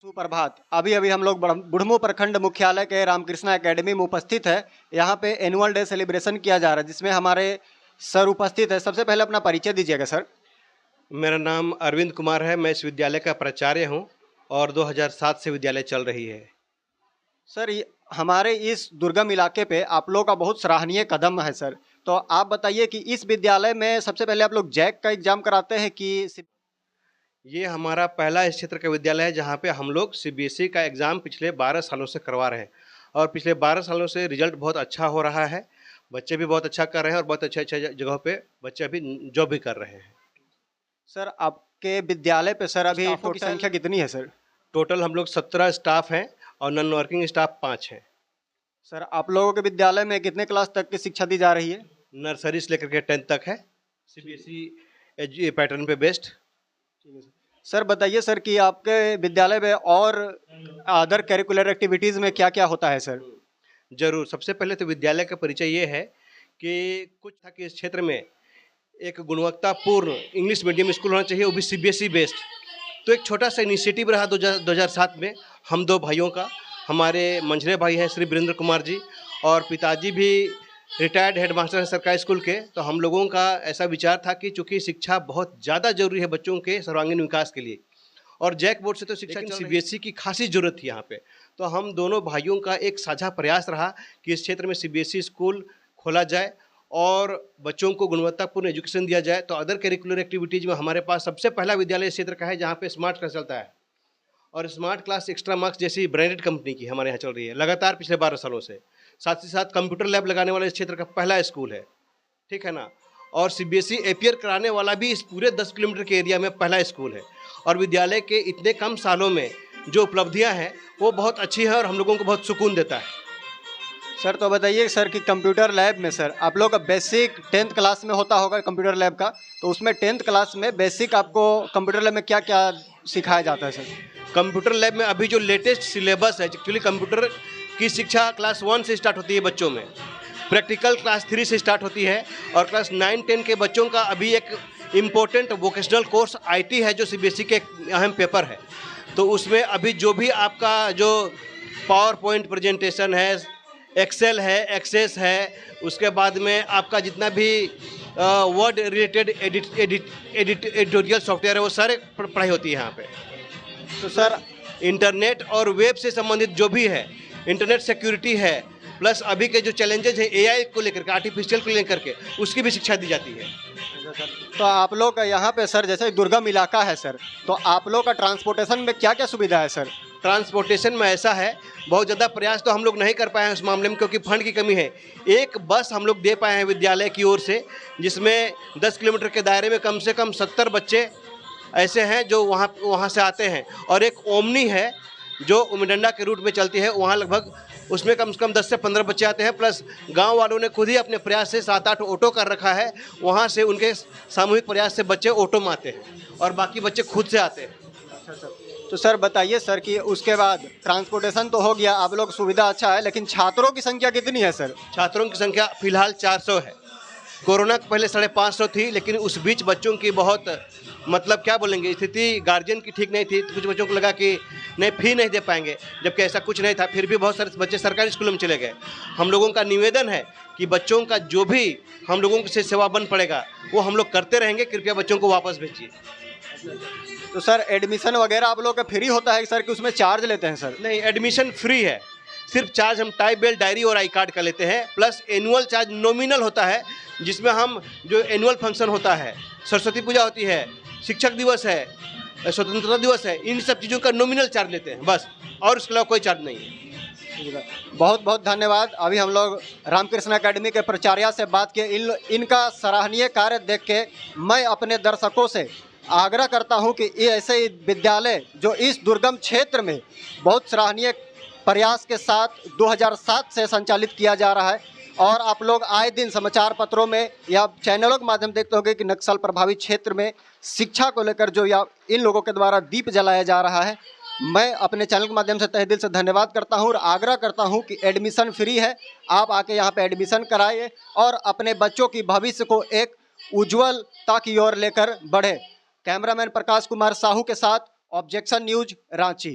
सुप्रभात। अभी अभी हम लोग बुढ़मू प्रखंड मुख्यालय के रामकृष्णा एकेडमी में उपस्थित है। यहाँ पे एनुअल डे सेलिब्रेशन किया जा रहा है, जिसमें हमारे सर उपस्थित है। सबसे पहले अपना परिचय दीजिएगा सर। मेरा नाम अरविंद कुमार है। मैं इस विद्यालय का प्राचार्य हूँ और 2007 से विद्यालय चल रही है। सर, हमारे इस दुर्गम इलाके पे आप लोग का बहुत सराहनीय कदम है सर। तो आप बताइए कि इस विद्यालय में सबसे पहले आप लोग जैक का एग्जाम कराते हैं कि ये हमारा पहला इस क्षेत्र का विद्यालय है जहाँ पे हम लोग सीबीएसई का एग्ज़ाम पिछले 12 सालों से करवा रहे हैं और पिछले 12 सालों से रिजल्ट बहुत अच्छा हो रहा है। बच्चे भी बहुत अच्छा कर रहे हैं और बहुत अच्छे अच्छे जगहों पे बच्चे अभी जॉब भी कर रहे हैं। सर, आपके विद्यालय पे सर अभी स्टाफों की संख्या कितनी है सर? टोटल हम लोग 17 स्टाफ हैं और नॉन वर्किंग स्टाफ 5 हैं। सर, आप लोगों के विद्यालय में कितने क्लास तक की शिक्षा दी जा रही है? नर्सरी से लेकर के 10th तक है, सीबीएसई पैटर्न पे बेस्ड। ठीक है सर। बताइए सर कि आपके विद्यालय में और अदर करिकुलर एक्टिविटीज़ में क्या क्या होता है सर? जरूर। सबसे पहले तो विद्यालय का परिचय ये है कि कुछ था कि इस क्षेत्र में एक गुणवत्तापूर्ण इंग्लिश मीडियम स्कूल होना चाहिए, वो भी सीबीएसई बेस्ड। तो एक छोटा सा इनिशिएटिव रहा 2007 में हम दो भाइयों का। हमारे मंझले भाई हैं श्री वीरेंद्र कुमार जी और पिताजी भी रिटायर्ड हेडमास्टर हैं सरकारी स्कूल के। तो हम लोगों का ऐसा विचार था कि चूँकि शिक्षा बहुत ज़्यादा जरूरी है बच्चों के सर्वांगीण विकास के लिए और जैक बोर्ड से तो शिक्षा सीबीएसई की खासी जरूरत थी यहाँ पे। तो हम दोनों भाइयों का एक साझा प्रयास रहा कि इस क्षेत्र में सीबीएसई स्कूल खोला जाए और बच्चों को गुणवत्तापूर्ण एजुकेशन दिया जाए। तो अदर करिकुलर एक्टिविटीज़ में हमारे पास सबसे पहला विद्यालय इस क्षेत्र का है जहाँ पे स्मार्ट क्लास चलता है और स्मार्ट क्लास एक्स्ट्रा मार्क्स जैसी ब्रांडेड कंपनी की हमारे यहाँ चल रही है लगातार पिछले 12 सालों से। साथ ही साथ कंप्यूटर लैब लगाने वाला इस क्षेत्र का पहला स्कूल है, ठीक है ना। और सीबीएसई एपियर कराने वाला भी इस पूरे 10 किलोमीटर के एरिया में पहला स्कूल है। और विद्यालय के इतने कम सालों में जो उपलब्धियाँ हैं वो बहुत अच्छी हैं और हम लोगों को बहुत सुकून देता है। सर, तो बताइए सर कि कंप्यूटर लैब में सर आप लोग का बेसिक 10th क्लास में होता होगा कंप्यूटर लैब का, तो उसमें 10th क्लास में बेसिक आपको कंप्यूटर लैब में क्या क्या सिखाया जाता है सर? कंप्यूटर लैब में अभी जो लेटेस्ट सिलेबस है, एक्चुअली कंप्यूटर की शिक्षा क्लास 1 से स्टार्ट होती है बच्चों में, प्रैक्टिकल क्लास 3 से स्टार्ट होती है और क्लास 9-10 के बच्चों का अभी एक इम्पोर्टेंट वोकेशनल कोर्स आईटी है जो सीबीएसई के अहम पेपर है। तो उसमें अभी जो भी आपका जो पावर पॉइंट प्रेजेंटेशन है, एक्सेल है, एक्सेस है, उसके बाद में आपका जितना भी वर्ड रिलेटेड एडिटोरियल सॉफ्टवेयर है वो सारे पढ़ाई होती है यहाँ पे। तो सर इंटरनेट और वेब से संबंधित जो भी है, इंटरनेट सिक्योरिटी है, प्लस अभी के जो चैलेंजेज है एआई को लेकर के, आर्टिफिशियल को लेकर के, उसकी भी शिक्षा दी जाती है। तो आप लोग का यहाँ पे सर जैसे दुर्गम इलाका है सर, तो आप लोग का ट्रांसपोर्टेशन में क्या क्या सुविधा है सर? ट्रांसपोर्टेशन में ऐसा है, बहुत ज़्यादा प्रयास तो हम लोग नहीं कर पाए हैं उस मामले में क्योंकि फंड की कमी है। एक बस हम लोग दे पाए हैं विद्यालय की ओर से, जिसमें 10 किलोमीटर के दायरे में कम से कम 70 बच्चे ऐसे हैं जो वहाँ से आते हैं। और एक ओमनी है जो उमिडंडा के रूट में चलती है, वहाँ लगभग उसमें कम से कम 10 से 15 बच्चे आते हैं। प्लस गांव वालों ने खुद ही अपने प्रयास से 7-8 ऑटो कर रखा है, वहाँ से उनके सामूहिक प्रयास से बच्चे ऑटो में आते हैं और बाकी बच्चे खुद से आते हैं। तो सर बताइए सर कि उसके बाद ट्रांसपोर्टेशन तो हो गया, आप लोग सुविधा अच्छा है, लेकिन छात्रों की संख्या कितनी है सर? छात्रों की संख्या फिलहाल 400 है। कोरोना के पहले 550 थी, लेकिन उस बीच बच्चों की बहुत मतलब क्या बोलेंगे स्थिति गार्जियन की ठीक नहीं थी। तो कुछ बच्चों को लगा कि नहीं फी नहीं दे पाएंगे, जबकि ऐसा कुछ नहीं था। फिर भी बहुत सारे बच्चे सरकारी स्कूलों में चले गए। हम लोगों का निवेदन है कि बच्चों का जो भी हम लोगों से सेवा बन पड़ेगा वो हम लोग करते रहेंगे, कृपया बच्चों को वापस भेजिए। तो सर एडमिशन वगैरह आप लोग का फ्री होता है सर कि उसमें चार्ज लेते हैं सर? नहीं, एडमिशन फ्री है। सिर्फ चार्ज हम टाई बेल्ट, डायरी और आई कार्ड का लेते हैं, प्लस एनुअल चार्ज नॉमिनल होता है, जिसमें हम जो एनुअल फंक्शन होता है, सरस्वती पूजा होती है, शिक्षक दिवस है, स्वतंत्रता दिवस है, इन सब चीज़ों का नॉमिनल चार्ज लेते हैं बस, और उसके अलावा कोई चार्ज नहीं है। बहुत बहुत धन्यवाद। अभी हम लोग रामकृष्ण एकेडमी के प्राचार्य से बात किए। इनका सराहनीय कार्य देख के मैं अपने दर्शकों से आग्रह करता हूं कि ये ऐसे विद्यालय जो इस दुर्गम क्षेत्र में बहुत सराहनीय प्रयास के साथ 2007 से संचालित किया जा रहा है, और आप लोग आए दिन समाचार पत्रों में या चैनलों के माध्यम देखते होंगे कि नक्सल प्रभावित क्षेत्र में शिक्षा को लेकर जो या इन लोगों के द्वारा दीप जलाया जा रहा है। मैं अपने चैनल के माध्यम से तहे दिल से धन्यवाद करता हूं और आग्रह करता हूं कि एडमिशन फ्री है, आप आके यहां पे एडमिशन कराइए और अपने बच्चों की भविष्य को एक उज्ज्वलता की ओर लेकर बढ़े। कैमरामैन प्रकाश कुमार साहू के साथ ऑब्जेक्शन न्यूज, रांची।